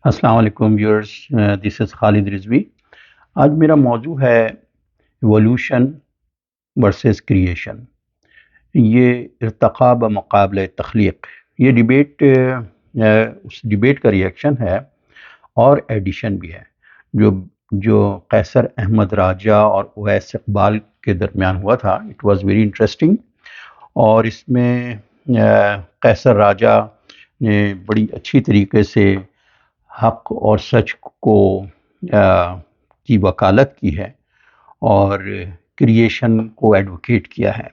السلام علیکم ویورز، دس از خالد رضوی۔ آج میرا موضوع ہے ایوولوشن ورسز کریشن، یہ ارتقا بمقابلہ تخلیق۔ یہ ڈیبیٹ اس ڈیبیٹ کا ریئیکشن ہے اور ایڈیشن بھی ہے جو قیصر احمد راجہ اور اویس اقبال کے درمیان ہوا تھا۔ اٹ واز ویری انٹرسٹنگ، اور اس میں قیصر راجہ نے بڑی اچھی طریقے سے حق اور سچ کو کی وکالت کی ہے اور کریشن کو ایڈوکیٹ کیا ہے۔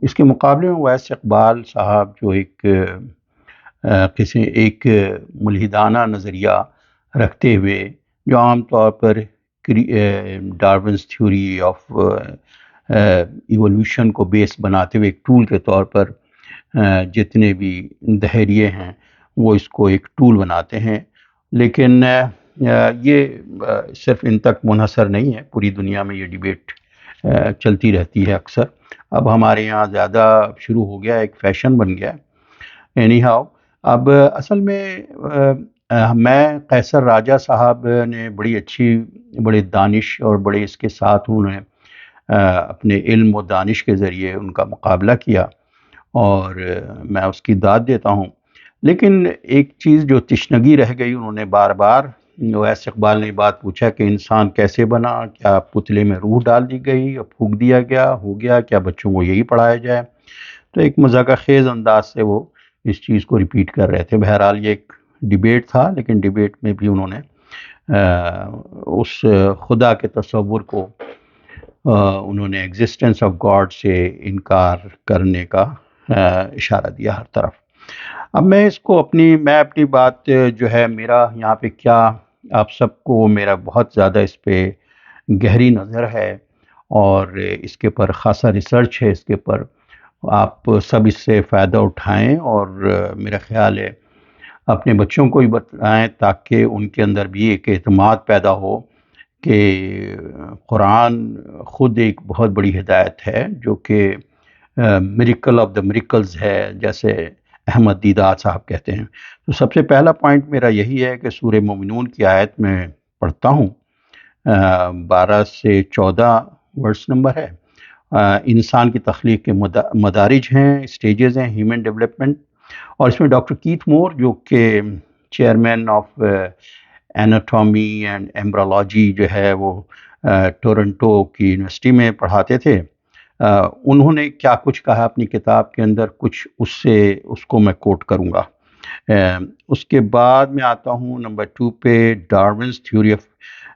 اس کے مقابلے میں اویس اقبال صاحب جو ایک ملحدانہ نظریہ رکھتے ہوئے، جو عام طور پر ڈارونز تھیوری آف ایوولوشن کو بیس بناتے ہوئے ایک ٹول کے طور پر جتنے بھی دہریے ہیں وہ اس کو ایک ٹول بناتے ہیں، لیکن یہ صرف ان تک منحصر نہیں ہے، پوری دنیا میں یہ ڈیبیٹ چلتی رہتی ہے اکثر۔ اب ہمارے یہاں زیادہ شروع ہو گیا، ایک فیشن بن گیا اینی ہاؤ۔ اب اصل میں میں قیصر راجہ صاحب نے بڑے دانش اور بڑے اس کے ساتھ انہوں نے اپنے علم و دانش کے ذریعے ان کا مقابلہ کیا، اور میں اس کی داد دیتا ہوں۔ لیکن ایک چیز جو تشنگی رہ گئی، انہوں نے بار بار اویس اقبال نے بات پوچھا کہ انسان کیسے بنا، کیا پتلے میں روح ڈال دی گئی اور پھونک دیا گیا، ہو گیا کیا، بچوں کو یہی پڑھایا جائے؟ تو ایک مذاق خیز انداز سے وہ اس چیز کو ریپیٹ کر رہے تھے۔ بہرحال یہ ایک ڈیبیٹ تھا، لیکن ڈیبیٹ میں بھی انہوں نے اس خدا کے تصور کو انہوں نے ایگزسٹنس آف گاڈ سے انکار کرنے کا اشارہ دیا ہر طرف۔ اب میں اپنی بات جو ہے، میرا یہاں پہ کیا، آپ سب کو میرا بہت زیادہ اس پہ گہری نظر ہے اور اس کے پر خاصا ریسرچ ہے، اس کے پر آپ سب اس سے فائدہ اٹھائیں، اور میرا خیال ہے اپنے بچوں کو بھی بتائیں تاکہ ان کے اندر بھی ایک اعتماد پیدا ہو کہ قرآن خود ایک بہت بڑی ہدایت ہے، جو کہ میریکل آف دا میریکلز ہے، جیسے احمد دیدار صاحب کہتے ہیں۔ تو سب سے پہلا پوائنٹ میرا یہی ہے کہ سورہ مومنون کی آیت میں پڑھتا ہوں، 12 سے 14 ورس نمبر ہے۔ انسان کی تخلیق کے مدارج ہیں، اسٹیجز ہیں ہیومن ڈیولپمنٹ، اور اس میں ڈاکٹر کیتھ مور جو کہ chairman of anatomy and embryology جو ہے، وہ ٹورنٹو کی یونیورسٹی میں پڑھاتے تھے، انہوں نے کیا کچھ کہا اپنی کتاب کے اندر، کچھ اس کو میں کوٹ کروں گا۔ اس کے بعد میں آتا ہوں نمبر 2 پہ، ڈارونز تھیوری آف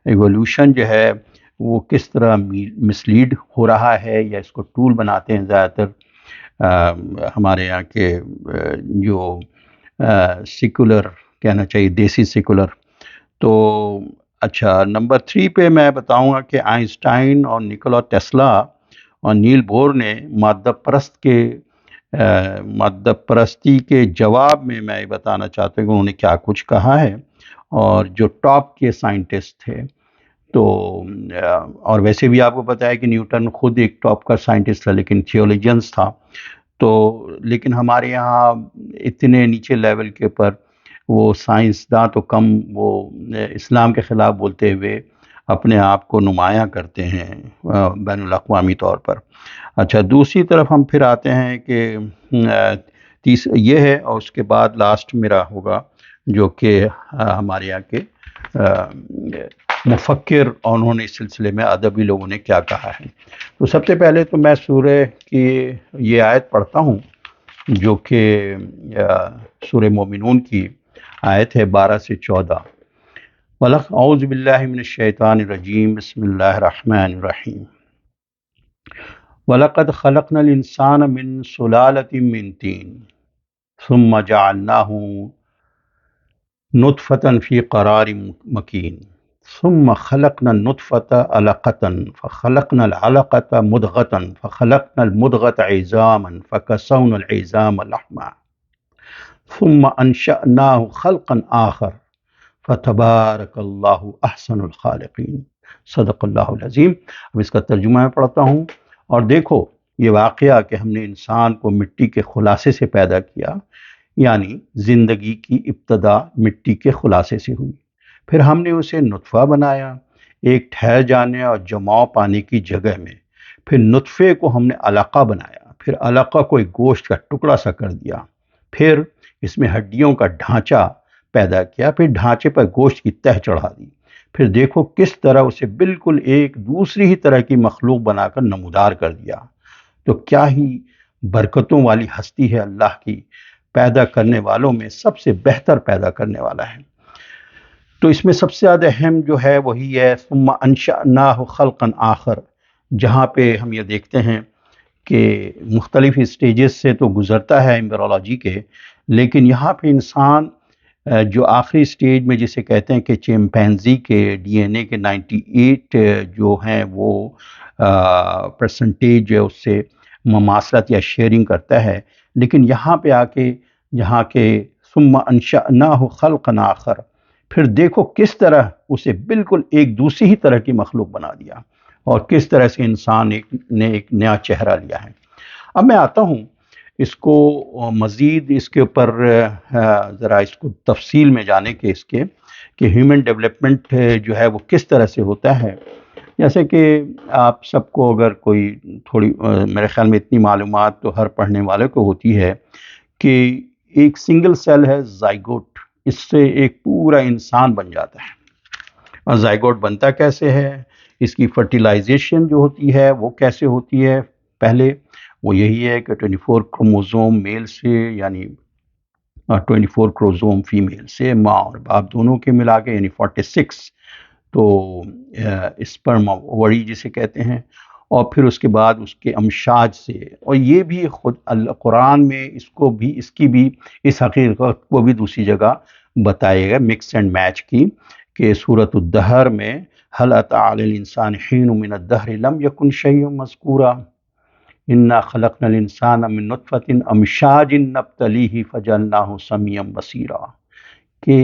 ایوولوشن جو ہے وہ کس طرح مسلیڈ ہو رہا ہے، یا اس کو ٹول بناتے ہیں زیادہ تر ہمارے یہاں کے جو سیکولر کہنا چاہیے، دیسی سیکولر۔ تو اچھا، نمبر 3 پہ میں بتاؤں گا کہ آئنسٹائن اور نکولا ٹیسلا اور نیل بور نے مادہ پرستی کے جواب میں یہ بتانا چاہتا ہوں کہ انہوں نے کیا کچھ کہا ہے، اور جو ٹاپ کے سائنٹسٹ تھے۔ تو اور ویسے بھی آپ کو پتہ ہے کہ نیوٹن خود ایک ٹاپ کا سائنٹسٹ تھا، لیکن تھیولوجینس تھا۔ تو لیکن ہمارے یہاں اتنے نیچے لیول کے پر وہ سائنسداں تو کم، وہ اسلام کے خلاف بولتے ہوئے اپنے آپ کو نمایاں کرتے ہیں بین الاقوامی طور پر۔ اچھا، دوسری طرف ہم پھر آتے ہیں کہ یہ ہے، اور اس کے بعد لاسٹ میرا ہوگا جو کہ ہمارے یہاں کے مفکر، اور انہوں نے اس سلسلے میں ادبی لوگوں نے کیا کہا ہے۔ تو سب سے پہلے تو میں سورہ کی یہ آیت پڑھتا ہوں جو کہ سورہ مومنون کی آیت ہے 12 سے 14۔ اعوذ باللہ من الشیطان الرجیم، بسم اللہ الرحمن الرحیم۔ وَلَقَدْ خَلَقْنَا الْإِنسَانَ مِنْ سُلَالَةٍ مِّن طِينٍ ثُمَّ جَعَلْنَاهُ نُطْفَةً فِي قَرَارٍ مَّكِينٍ ثُمَّ خَلَقْنَا النُّطْفَةَ عَلَقَةً فَخَلَقْنَا الْعَلَقَةَ مُضْغَةً فَخَلَقْنَا الْمُضْغَةَ عِظَامًا فَكَسَوْنَا الْعِظَامَ لَحْمًا ثُمَّ أَنشَأْنَاهُ خَلْقًا آخَرَ فَتَبَارَكَ اللَّهُ أَحْسَنُ الْخَالِقِينَ۔ صدق اللہ العظیم۔ اب اس کا ترجمہ میں پڑھتا ہوں۔ اور دیکھو، یہ واقعہ کہ ہم نے انسان کو مٹی کے خلاصے سے پیدا کیا، یعنی زندگی کی ابتدا مٹی کے خلاصے سے ہوئی، پھر ہم نے اسے نطفہ بنایا ایک ٹھہر جانے اور جماؤ پانے کی جگہ میں، پھر نطفے کو ہم نے علقہ بنایا، پھر علقہ کو ایک گوشت کا ٹکڑا سا کر دیا، پھر اس میں ہڈیوں کا ڈھانچہ پیدا کیا، پھر ڈھانچے پر گوشت کی تہ چڑھا دی، پھر دیکھو کس طرح اسے بالکل ایک دوسری ہی طرح کی مخلوق بنا کر نمودار کر دیا۔ تو کیا ہی برکتوں والی ہستی ہے اللہ کی، پیدا کرنے والوں میں سب سے بہتر پیدا کرنے والا ہے۔ تو اس میں سب سے زیادہ اہم جو ہے وہی ہے ثم انشأناہ خلقا آخر، جہاں پہ ہم یہ دیکھتے ہیں کہ مختلف اسٹیجز سے تو گزرتا ہے ایمبریولوجی کے، لیکن یہاں پہ انسان جو آخری اسٹیج میں جسے کہتے ہیں کہ چیمپینزی کے ڈی این اے کے 98 جو ہیں وہ پرسنٹیج اس سے مماثلت یا شیئرنگ کرتا ہے، لیکن یہاں پہ آ کے جہاں کہ ثم انشأناہ خلقا آخر، پھر دیکھو کس طرح اسے بالکل ایک دوسری ہی طرح کی مخلوق بنا دیا اور کس طرح سے انسان نے ایک نیا چہرہ لیا ہے۔ اب میں آتا ہوں اس کو مزید اس کے اوپر ذرا اس کو تفصیل میں جانے کے اس کے کہ ہیومن ڈیولپمنٹ جو ہے وہ کس طرح سے ہوتا ہے۔ جیسے کہ آپ سب کو اگر کوئی تھوڑی میرے خیال میں اتنی معلومات تو ہر پڑھنے والے کو ہوتی ہے کہ ایک سنگل سیل ہے زائگوٹ، اس سے ایک پورا انسان بن جاتا ہے۔ اور زائگوٹ بنتا کیسے ہے، اس کی فرٹیلائزیشن جو ہوتی ہے وہ کیسے ہوتی ہے، پہلے وہ یہی ہے کہ 24 کروموزوم میل سے یعنی 24 کروموزوم فیمیل سے، ماں اور باپ دونوں کے ملا کے یعنی 46، تو اسپرم اووری جسے کہتے ہیں، اور پھر اس کے بعد اس کے امشاج سے، اور یہ بھی خود قرآن میں اس کی بھی اس حقیقت کو بھی دوسری جگہ بتائے گا مکس اینڈ میچ کی، کہ سورۃ الدہر میں هل أتى على الإنسان حين من الدهر لم يكن شيئا مذكورا إنا خلقنا الإنسان من نطفة أمشاج نبتليه فجعلناه سميعا بصيرا، کہ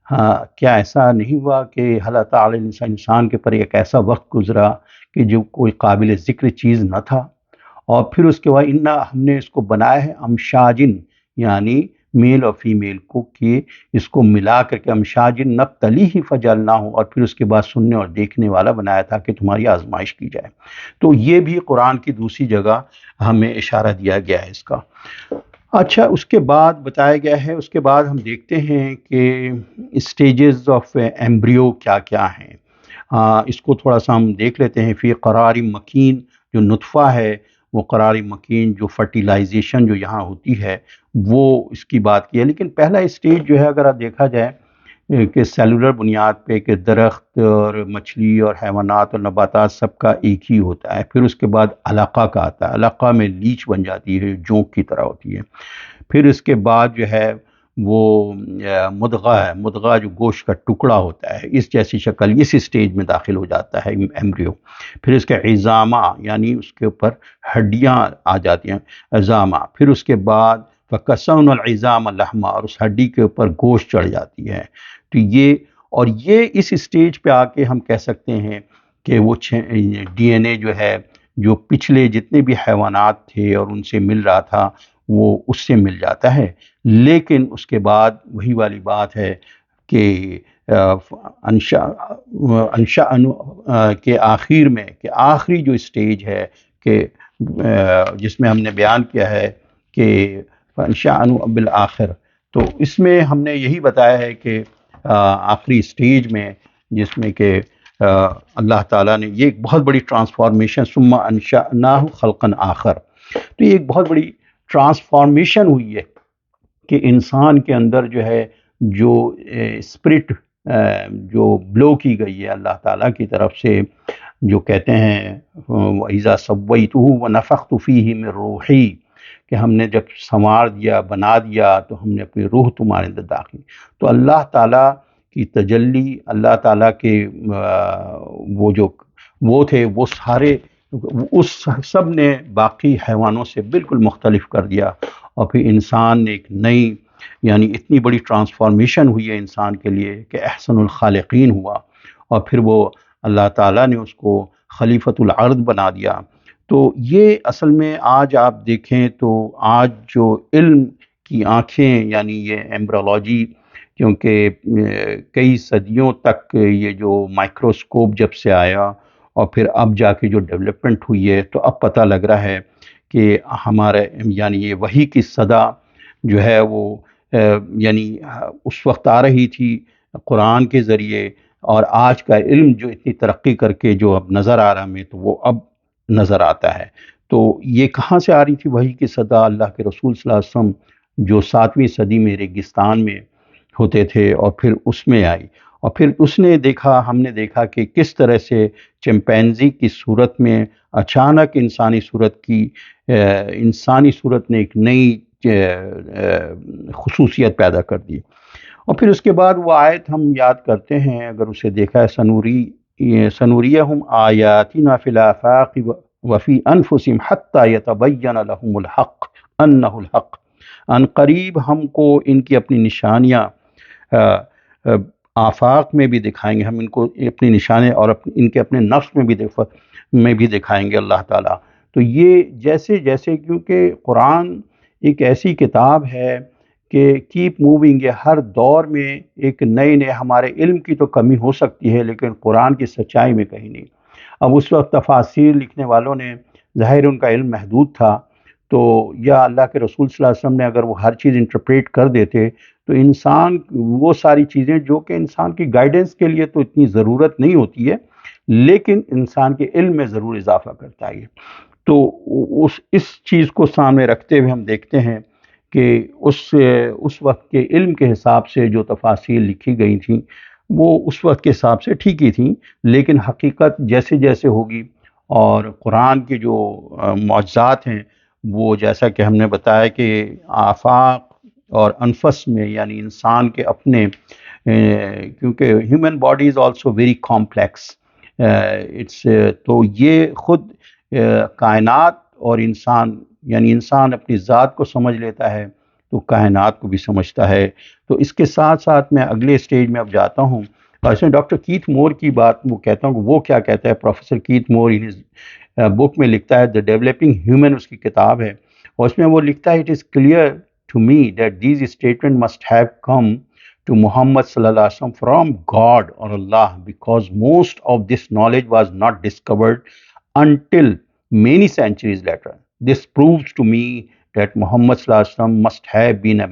ہاں کیا ایسا نہیں ہوا کہ هل أتى على الإنسان، انسان کے پر ایک ایسا وقت گزرا کہ جو کوئی قابل ذکر چیز نہ تھا، اور پھر اس کے بعد ہم نے اس کو بنایا ہے امشاجن، یعنی میل اور فیمیل کو کہ اس کو ملا کر کے امشاجن نبتلیہ فجعلناہ، اور پھر اس کے بعد سننے اور دیکھنے والا بنایا تھا کہ تمہاری آزمائش کی جائے۔ تو یہ بھی قرآن کی دوسری جگہ ہمیں اشارہ دیا گیا ہے اس کا۔ اچھا، اس کے بعد بتایا گیا ہے، اس کے بعد ہم دیکھتے ہیں کہ اسٹیجز آف ایمبریو کیا کیا ہیں۔ اس کو تھوڑا سا ہم دیکھ لیتے ہیں۔ فی قرار مکین، جو نطفہ ہے وہ قرار مکین، جو فرٹیلائزیشن جو یہاں ہوتی ہے وہ اس کی بات کی ہے، لیکن پہلا اسٹیج جو ہے اگر آپ دیکھا جائے کہ سیلولر بنیاد پہ کہ درخت اور مچھلی اور حیوانات اور نباتات سب کا ایک ہی ہوتا ہے، پھر اس کے بعد علقہ کا آتا ہے، علقہ میں لیچ بن جاتی ہے، جونک کی طرح ہوتی ہے، پھر اس کے بعد جو ہے وہ مدغہ ہے، مدغہ جو گوشت کا ٹکڑا ہوتا ہے، اس جیسی شکل اس اسٹیج میں داخل ہو جاتا ہے ایمبریو، پھر اس کے عظامہ یعنی اس کے اوپر ہڈیاں آ جاتی ہیں، عظامہ، پھر اس کے بعد فَكَسَوْنَ الْعِظَامَ لَحْمًا، اور اس ہڈی کے اوپر گوشت چڑھ جاتی ہے۔ تو یہ اس اسٹیج پہ آ کے ہم کہہ سکتے ہیں کہ وہ ڈی این اے جو ہے جو پچھلے جتنے بھی حیوانات تھے اور ان سے مل رہا تھا وہ اس سے مل جاتا ہے، لیکن اس کے بعد وہی والی بات ہے کہ انشاء کے آخر میں کہ آخری جو اسٹیج ہے کہ جس میں ہم نے بیان کیا ہے کہ انشاء بالآخر، تو اس میں ہم نے یہی بتایا ہے کہ آخری اسٹیج میں جس میں کہ اللہ تعالیٰ نے یہ ایک بہت بڑی ٹرانسفارمیشن، ثم انشأناہ خلقا آخر، تو یہ ایک بہت بڑی ٹرانسفارمیشن ہوئی ہے کہ انسان کے اندر جو ہے جو اسپرٹ جو بلو کی گئی ہے اللہ تعالیٰ کی طرف سے، جو کہتے ہیں وَإِذَا سَوَّيْتُهُ وَنَفَخْتُ فِيهِ مِن رُوحِي، کہ ہم نے جب سنوار دیا بنا دیا تو ہم نے اپنی روح تمہارے اندر داخل، تو اللہ تعالیٰ کی تجلی، اللہ تعالیٰ کے وہ تھے وہ سارے، اس سب نے باقی حیوانوں سے بالکل مختلف کر دیا، اور پھر انسان نے ایک نئی یعنی اتنی بڑی ٹرانسفارمیشن ہوئی ہے انسان کے لیے کہ احسن الخالقین ہوا، اور پھر وہ اللہ تعالیٰ نے اس کو خلیفۃ الارض بنا دیا۔ تو یہ اصل میں آج آپ دیکھیں تو آج جو علم کی آنکھیں یعنی یہ ایمبرولوجی، کیونکہ کئی صدیوں تک یہ جو مائکروسکوپ جب سے آیا اور پھر اب جا کے جو ڈیولپمنٹ ہوئی ہے، تو اب پتہ لگ رہا ہے کہ ہمارے یعنی یہ وحی کی صدا جو ہے وہ یعنی اس وقت آ رہی تھی قرآن کے ذریعے، اور آج کا علم جو اتنی ترقی کر کے جو اب نظر آ رہا ہمیں، تو وہ اب نظر آتا ہے۔ تو یہ کہاں سے آ رہی تھی وحی کی صدا؟ اللہ کے رسول صلی اللہ علیہ وسلم جو 7ویں صدی میں ریگستان میں ہوتے تھے، اور پھر اس میں آئی، اور پھر اس نے دیکھا، ہم نے دیکھا کہ کس طرح سے چمپینزی کی صورت میں اچانک انسانی صورت نے ایک نئی خصوصیت پیدا کر دی۔ اور پھر اس کے بعد وہ آیت ہم یاد کرتے ہیں، اگر اسے دیکھا ہے، سنوریہم آیاتنا فی الآفاق وفی انفسہم حتی یتبین لہم الحق انہ الحق، ان قریب ہم کو ان کی اپنی نشانیاں آفاق میں بھی دکھائیں گے، ہم ان کو اپنی نشانیاں اور ان کے اپنے نفس میں بھی دکھائیں گے اللہ تعالیٰ۔ تو یہ جیسے جیسے، کیونکہ قرآن ایک ایسی کتاب ہے کہ کیپ موونگ، یہ ہر دور میں ایک نئے ہمارے علم کی تو کمی ہو سکتی ہے، لیکن قرآن کی سچائی میں کہیں نہیں۔ اب اس وقت تفاسیر لکھنے والوں نے، ظاہر ان کا علم محدود تھا، تو یا اللہ کے رسول صلی اللہ علیہ وسلم نے اگر وہ ہر چیز انٹرپریٹ کر دیتے تو انسان وہ ساری چیزیں جو کہ انسان کی گائیڈنس کے لیے تو اتنی ضرورت نہیں ہوتی ہے، لیکن انسان کے علم میں ضرور اضافہ کرتا ہے۔ تو اس چیز کو سامنے رکھتے ہوئے ہم دیکھتے ہیں کہ اس وقت کے علم کے حساب سے جو تفاسیر لکھی گئی تھیں وہ اس وقت کے حساب سے ٹھیک ہی تھیں، لیکن حقیقت جیسے جیسے ہوگی، اور قرآن کے جو معجزات ہیں وہ جیسا کہ ہم نے بتایا کہ آفاق اور انفس میں، یعنی انسان کے اپنے، کیونکہ human body is also very complex, تو یہ خود کائنات اور انسان، یعنی انسان اپنی ذات کو سمجھ لیتا ہے تو کائنات کو بھی سمجھتا ہے۔ تو اس کے ساتھ ساتھ میں اگلے سٹیج میں اب جاتا ہوں، اور اس میں ڈاکٹر کیتھ مور کی بات وہ کہتا ہوں کہ وہ کیا کہتا ہے۔ پروفیسر کیتھ مور بک میں لکھتا ہے، دا ڈیولپنگ ہیومن اس کی کتاب ہے، اور اس میں وہ لکھتا ہے، it is clear to me that these statement must have come to Muhammad sallallahu alaihi wasallam from God or Allah, because most of this knowledge was not discovered until many centuries later. This proves to me that Muhammad sallallahu alaihi wasallam must have been a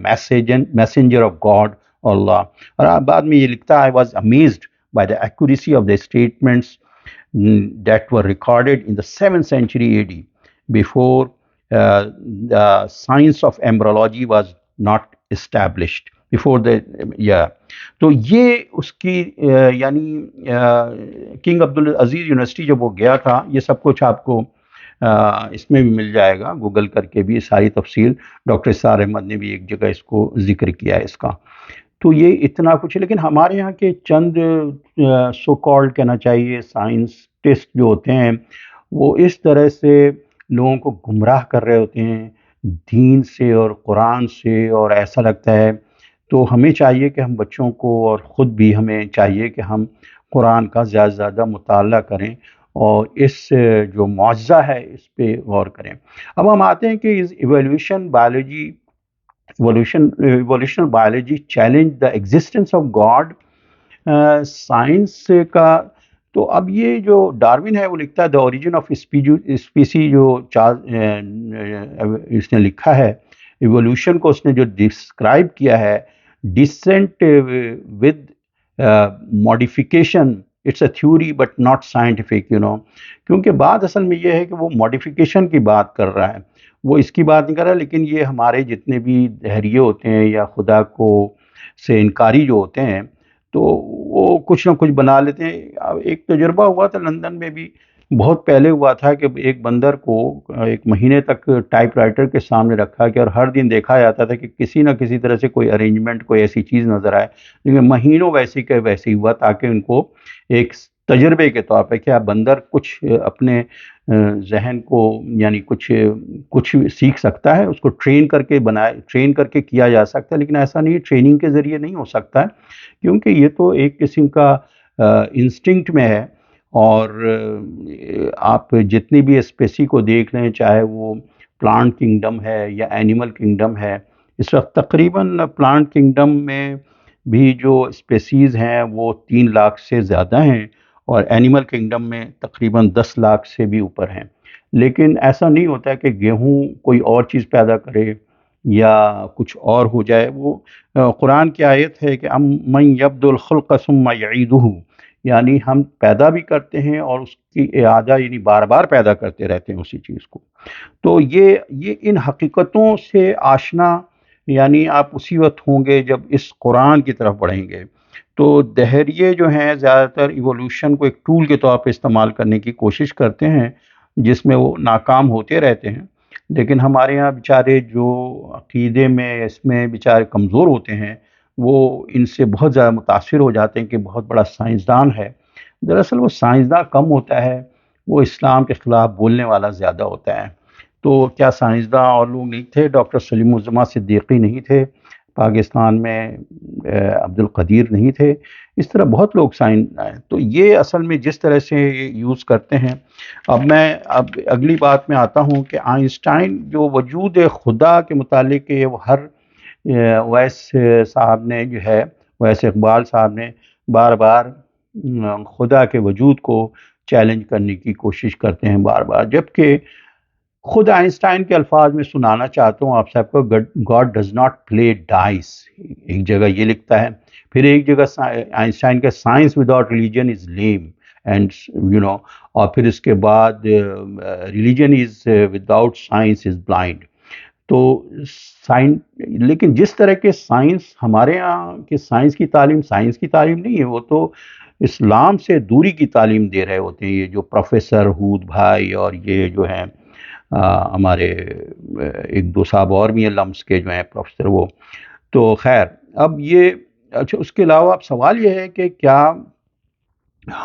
messenger of God or Allah. اور بعد میں یہ لکھتا ہے, I was amazed by the accuracy of the statements that were recorded in the 7th century AD, before the science of embryology was not established. تو یہ اس کی یعنی کنگ عبدالعزیز یونیورسٹی جب وہ گیا تھا، یہ سب کچھ آپ کو اس میں بھی مل جائے گا، گوگل کر کے بھی ساری تفصیل، ڈاکٹر اسرار احمد نے بھی ایک جگہ اس کو ذکر کیا ہے اس کا۔ تو یہ اتنا کچھ ہے، لیکن ہمارے یہاں کے چند سو کالڈ کہنا چاہیے سائنسٹسٹ جو ہوتے ہیں، وہ اس طرح سے لوگوں کو گمراہ کر رہے ہوتے ہیں دین سے اور قرآن سے، اور ایسا لگتا ہے۔ تو ہمیں چاہیے کہ ہم بچوں کو، اور خود بھی ہمیں چاہیے کہ ہم قرآن کا زیادہ سے زیادہ مطالعہ کریں اور اس جو معجزہ ہے اس پہ غور کریں۔ اب ہم آتے ہیں کہ evolutional biology challenge the existence of God, science کا۔ تو اب یہ جو ڈارون ہے وہ لکھتا ہے دا اوریجن آف اسپیسی، جو اس نے لکھا ہے ایولیوشن کو، اس نے جو ڈسکرائب کیا ہے، descent with modification, it's a theory but not scientific, کیونکہ بات اصل میں یہ ہے کہ وہ ماڈیفیکیشن کی بات کر رہا ہے، وہ اس کی بات نہیں کر رہا، لیکن یہ ہمارے جتنے بھی دہریے ہوتے ہیں یا خدا کو سے انکاری جو ہوتے ہیں، تو وہ کچھ نہ کچھ بنا لیتے ہیں۔ ایک تجربہ ہوا تھا لندن میں بھی، بہت پہلے ہوا تھا، کہ ایک بندر کو ایک مہینے تک ٹائپ رائٹر کے سامنے رکھا گیا، اور ہر دن دیکھا جاتا تھا کہ کسی نہ کسی طرح سے کوئی ارینجمنٹ، کوئی ایسی چیز نظر آئے، لیکن مہینوں ویسے کہ ویسے ہی ہوا، تاکہ ان کو ایک تجربے کے طور پہ کیا بندر کچھ اپنے ذہن کو، یعنی کچھ سیکھ سکتا ہے، اس کو ٹرین کر کے کیا جا سکتا ہے، لیکن ایسا نہیں، ٹریننگ کے ذریعے نہیں ہو سکتا ہے، کیونکہ یہ تو ایک قسم کا انسٹنکٹ میں ہے۔ اور آپ جتنی بھی اسپیسی کو دیکھ لیں، چاہے وہ پلانٹ کنگڈم ہے یا اینیمل کنگڈم ہے، اس وقت تقریباً پلانٹ کنگڈم میں بھی جو اسپیسیز ہیں وہ 3 لاکھ سے زیادہ ہیں، اور اینیمل کنگڈم میں تقریباً 10 لاکھ سے بھی اوپر ہیں۔ لیکن ایسا نہیں ہوتا کہ گیہوں کوئی اور چیز پیدا کرے یا کچھ اور ہو جائے۔ وہ قرآن کی آیت ہے کہ من یبد الخلق ثم یعیدہ، یعنی ہم پیدا بھی کرتے ہیں اور اس کی اعادہ یعنی بار بار پیدا کرتے رہتے ہیں اسی چیز کو۔ تو یہ ان حقیقتوں سے آشنا یعنی آپ اسی وقت ہوں گے جب اس قرآن کی طرف بڑھیں گے۔ تو دہریے جو ہیں زیادہ تر ایوولوشن کو ایک ٹول کے طور پہ استعمال کرنے کی کوشش کرتے ہیں، جس میں وہ ناکام ہوتے رہتے ہیں۔ لیکن ہمارے ہاں بیچارے جو عقیدے میں اس میں بیچارے کمزور ہوتے ہیں، وہ ان سے بہت زیادہ متاثر ہو جاتے ہیں کہ بہت بڑا سائنسدان ہے۔ دراصل وہ سائنسداں کم ہوتا ہے، وہ اسلام کے خلاف بولنے والا زیادہ ہوتا ہے۔ تو کیا سائنسداں اور لوگ نہیں تھے؟ ڈاکٹر سلیم الزماں صدیقی نہیں تھے پاکستان میں؟ عبد القدیر نہیں تھے؟ اس طرح بہت لوگ سائنس ہیں۔ تو یہ اصل میں جس طرح سے یوز کرتے ہیں۔ اب میں اگلی بات میں آتا ہوں کہ آئنسٹائن جو وجود خدا کے متعلق وہ ہر اویس صاحب نے جو ہے، اویس اقبال صاحب نے بار بار خدا کے وجود کو چیلنج کرنے کی کوشش کرتے ہیں بار بار، جبکہ خود آئنسٹائن کے الفاظ میں سنانا چاہتا ہوں آپ صاحب کو، God does not play dice, ایک جگہ یہ لکھتا ہے، پھر ایک جگہ آئنسٹائن کا science without religion is lame and اور پھر اس کے بعد religion is without science is blind. تو لیکن جس طرح کے سائنس ہمارے یہاں کہ سائنس کی تعلیم نہیں ہے، وہ تو اسلام سے دوری کی تعلیم دے رہے ہوتے ہیں، یہ جو پروفیسر ہود بھائی اور یہ جو ہیں ہمارے ایک دو صاحب اور بھی ہیں لمس کے جو ہیں پروفیسر، وہ تو خیر۔ اب یہ اچھا، اس کے علاوہ اب سوال یہ ہے کہ کیا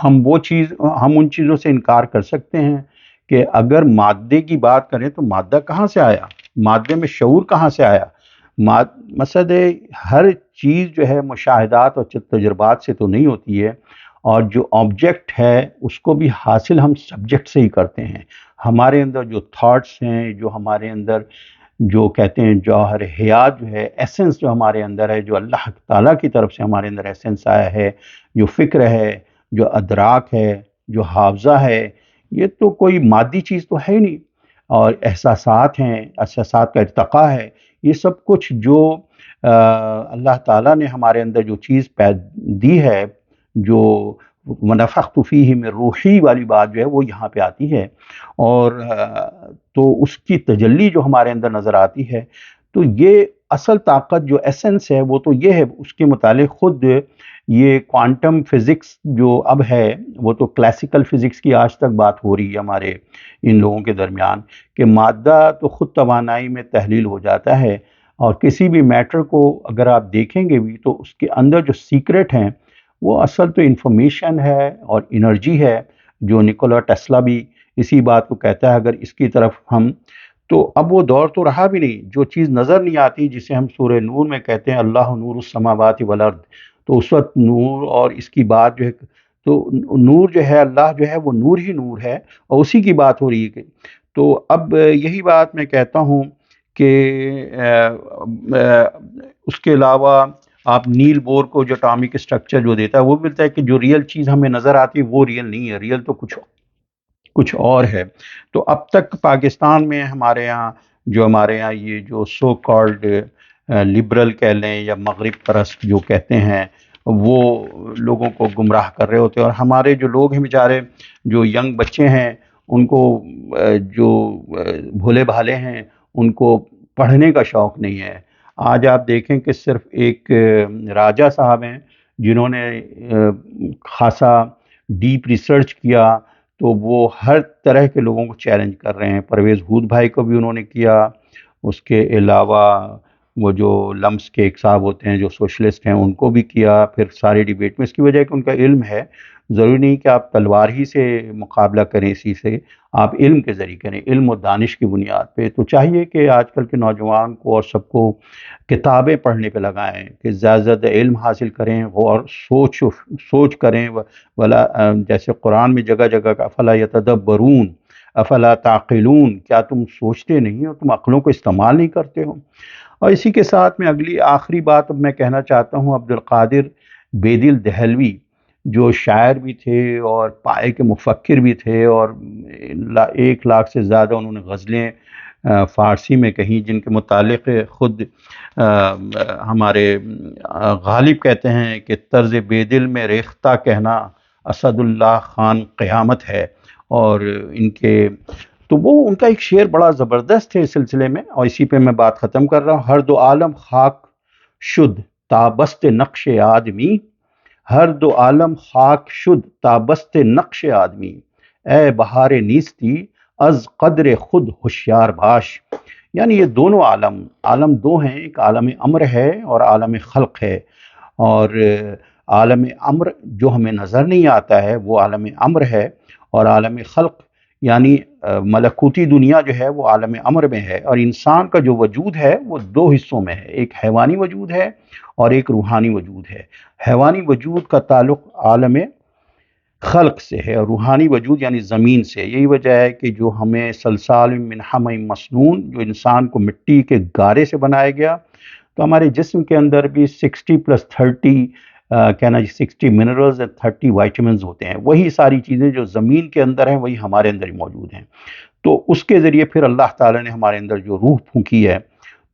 ہم ان چیزوں سے انکار کر سکتے ہیں کہ اگر مادے کی بات کریں تو مادہ کہاں سے آیا؟ مادے میں شعور کہاں سے آیا؟ مقصد ہے ہر چیز جو ہے مشاہدات اور تجربات سے تو نہیں ہوتی ہے، اور جو آبجیکٹ ہے اس کو بھی حاصل ہم سبجیکٹ سے ہی کرتے ہیں۔ ہمارے اندر جو تھاٹس ہیں، جو ہمارے اندر جو کہتے ہیں جوہر حیات جو ہے، ایسنس جو ہمارے اندر ہے، جو اللہ تعالیٰ کی طرف سے ہمارے اندر ایسنس آیا ہے، جو فکر ہے، جو ادراک ہے، جو حافظہ ہے، یہ تو کوئی مادی چیز تو ہے ہی نہیں۔ اور احساسات ہیں، احساسات کا ارتقاء ہے، یہ سب کچھ جو اللہ تعالیٰ نے ہمارے اندر جو چیز دی ہے، جو وَنَفَخْتُ فِيهِ مِن روحی والی بات جو ہے وہ یہاں پہ آتی ہے، اور تو اس کی تجلی جو ہمارے اندر نظر آتی ہے۔ تو یہ اصل طاقت جو ایسنس ہے وہ تو یہ ہے، اس کے متعلق خود یہ کوانٹم فزکس جو اب ہے، وہ تو کلاسیکل فزکس کی آج تک بات ہو رہی ہے ہمارے ان لوگوں کے درمیان، کہ مادہ تو خود توانائی میں تحلیل ہو جاتا ہے، اور کسی بھی میٹر کو اگر آپ دیکھیں گے بھی تو اس کے اندر جو سیکرٹ ہیں وہ اصل تو انفارمیشن ہے اور انرجی ہے، جو نکولا ٹیسلا بھی اسی بات کو کہتا ہے۔ اگر اس کی طرف ہم تو اب وہ دور تو رہا بھی نہیں، جو چیز نظر نہیں آتی، جسے ہم سورہ نور میں کہتے ہیں اللہ نور السماوات والارض، تو اس وقت نور اور اس کی بات جو ہے، تو نور جو ہے، اللہ جو ہے وہ نور ہی نور ہے، اور اسی کی بات ہو رہی ہے۔ تو اب یہی بات میں کہتا ہوں کہ اس کے علاوہ آپ نیل بور کو جو اٹامک اسٹرکچر جو دیتا ہے وہ بھی ملتا ہے کہ جو ریئل چیز ہمیں نظر آتی ہے وہ ریئل نہیں ہے، ریئل تو کچھ اور ہے۔ تو اب تک پاکستان میں ہمارے یہاں یہ جو سو کالڈ لبرل کہہ لیں یا مغرب پرست جو کہتے ہیں، وہ لوگوں کو گمراہ کر رہے ہوتے ہیں، اور ہمارے جو لوگ ہیں بیچارے، جو ینگ بچے ہیں، ان کو جو بھولے بھالے ہیں، ان کو پڑھنے کا شوق نہیں ہے۔ آج آپ دیکھیں کہ صرف ایک راجہ صاحب ہیں جنہوں نے خاصا ڈیپ ریسرچ کیا، تو وہ ہر طرح کے لوگوں کو چیلنج کر رہے ہیں۔ پرویز ہود بھائی کو بھی انہوں نے کیا، اس کے علاوہ وہ جو لمس کے ایک صاحب ہوتے ہیں جو سوشلسٹ ہیں، ان کو بھی کیا، پھر سارے ڈیبیٹ میں۔ اس کی وجہ ہے کہ ان کا علم ہے، ضروری نہیں کہ آپ تلوار ہی سے مقابلہ کریں، اسی سے آپ علم کے ذریعے کریں، علم و دانش کی بنیاد پہ۔ تو چاہیے کہ آج کل کے نوجوان کو اور سب کو کتابیں پڑھنے پہ لگائیں، کہ زیادہ سے زیادہ علم حاصل کریں، اور سوچ کریں، ولا جیسے قرآن میں جگہ جگہ کا فلا یتدبرون، افلا تعقلون، کیا تم سوچتے نہیں ہو، تم عقلوں کو استعمال نہیں کرتے ہو؟ اور اسی کے ساتھ میں اگلی آخری بات اب میں کہنا چاہتا ہوں، عبد القادر بیدل دہلوی جو شاعر بھی تھے اور پائے کے مفکر بھی تھے، اور 1 لاکھ سے زیادہ انہوں نے غزلیں فارسی میں کہیں، جن کے متعلق خود ہمارے غالب کہتے ہیں کہ طرز بیدل میں ریختہ کہنا اسد اللہ خان قیامت ہے۔ اور ان کے تو وہ ان کا ایک شعر بڑا زبردست ہے اس سلسلے میں، اور اسی پہ میں بات ختم کر رہا ہوں۔ ہر دو عالم خاک شد تابست نقش آدمی، ہر دو عالم خاک شد تابست نقش آدمی، اے بہار نیستی از قدر خود ہوشیار باش۔ یعنی یہ دونوں عالم دو ہیں، ایک عالم امر ہے اور عالم خلق ہے، اور عالم امر جو ہمیں نظر نہیں آتا ہے وہ عالم امر ہے، اور عالم خلق یعنی ملکوتی دنیا جو ہے وہ عالم امر میں ہے۔ اور انسان کا جو وجود ہے وہ 2 حصوں میں ہے، ایک حیوانی وجود ہے اور ایک روحانی وجود ہے۔ حیوانی وجود کا تعلق عالم خلق سے ہے، اور روحانی وجود یعنی زمین سے۔ یہی وجہ ہے کہ جو ہمیں سلسال من حمأ مسنون، جو انسان کو مٹی کے گارے سے بنایا گیا، تو ہمارے جسم کے اندر بھی 60+30 کہنا 60 منرلز اور 30 وائٹامنز ہوتے ہیں۔ وہی ساری چیزیں جو زمین کے اندر ہیں وہی ہمارے اندر ہی موجود ہیں۔ تو اس کے ذریعے پھر اللہ تعالیٰ نے ہمارے اندر جو روح پھونکی ہے،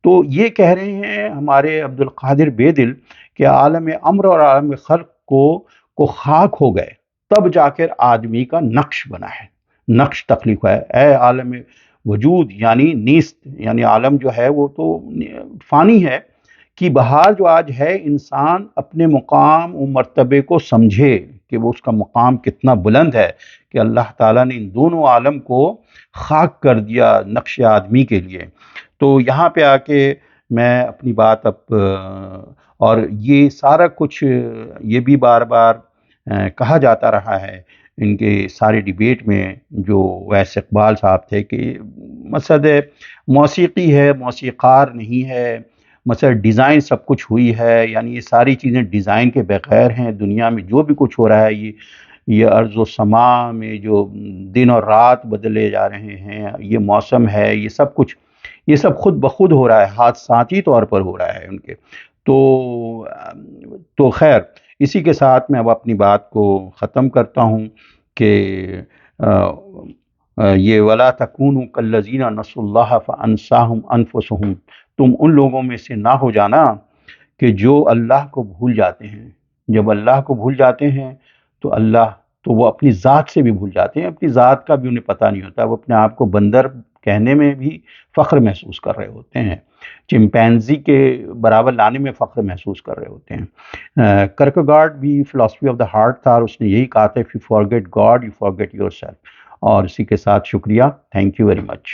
تو یہ کہہ رہے ہیں ہمارے عبد القادر بیدل کہ عالم امر اور عالم خلق کو خاک ہو گئے، تب جا کر آدمی کا نقش بنا ہے، نقش تخلیق ہوا ہے۔ اے عالم وجود یعنی نیست، یعنی عالم جو ہے وہ تو فانی ہے، کی بہار جو آج ہے، انسان اپنے مقام و مرتبے کو سمجھے کہ وہ اس کا مقام کتنا بلند ہے، کہ اللہ تعالیٰ نے ان دونوں عالم کو خاک کر دیا نقش آدمی کے لیے۔ تو یہاں پہ آ کے میں اپنی بات اب اور یہ سارا کچھ یہ بھی بار بار کہا جاتا رہا ہے ان کے سارے ڈیبیٹ میں، جو ویس اقبال صاحب تھے، کہ مقصد موسیقی ہے، موسیقار نہیں ہے، مثلا ڈیزائن سب کچھ ہوئی ہے، یعنی یہ ساری چیزیں ڈیزائن کے بغیر ہیں۔ دنیا میں جو بھی کچھ ہو رہا ہے، یہ ارض و سما میں جو دن اور رات بدلے جا رہے ہیں، یہ موسم ہے، یہ سب کچھ، یہ سب خود بخود ہو رہا ہے، حادثاتی طور پر ہو رہا ہے ان کے۔ تو خیر، اسی کے ساتھ میں اب اپنی بات کو ختم کرتا ہوں کہ یہ وَلَا تَكُونُوا كَالَّذِينَ نَسُوا اللَّهَ فَأَنسَاهُمْ أَنفُسَهُمْ، تم ان لوگوں میں سے نہ ہو جانا کہ جو اللہ کو بھول جاتے ہیں۔ جب اللہ کو بھول جاتے ہیں تو وہ اپنی ذات سے بھی بھول جاتے ہیں، اپنی ذات کا بھی انہیں پتہ نہیں ہوتا، وہ اپنے آپ کو بندر کہنے میں بھی فخر محسوس کر رہے ہوتے ہیں، چمپینزی کے برابر لانے میں فخر محسوس کر رہے ہوتے ہیں۔ کرکگارڈ بھی فلاسفی آف دا ہارٹ تھا، اور اس نے یہی کہا تھا، if you forget God you forget yourself۔ اور اسی کے ساتھ شکریہ، تھینک یو ویری مچ۔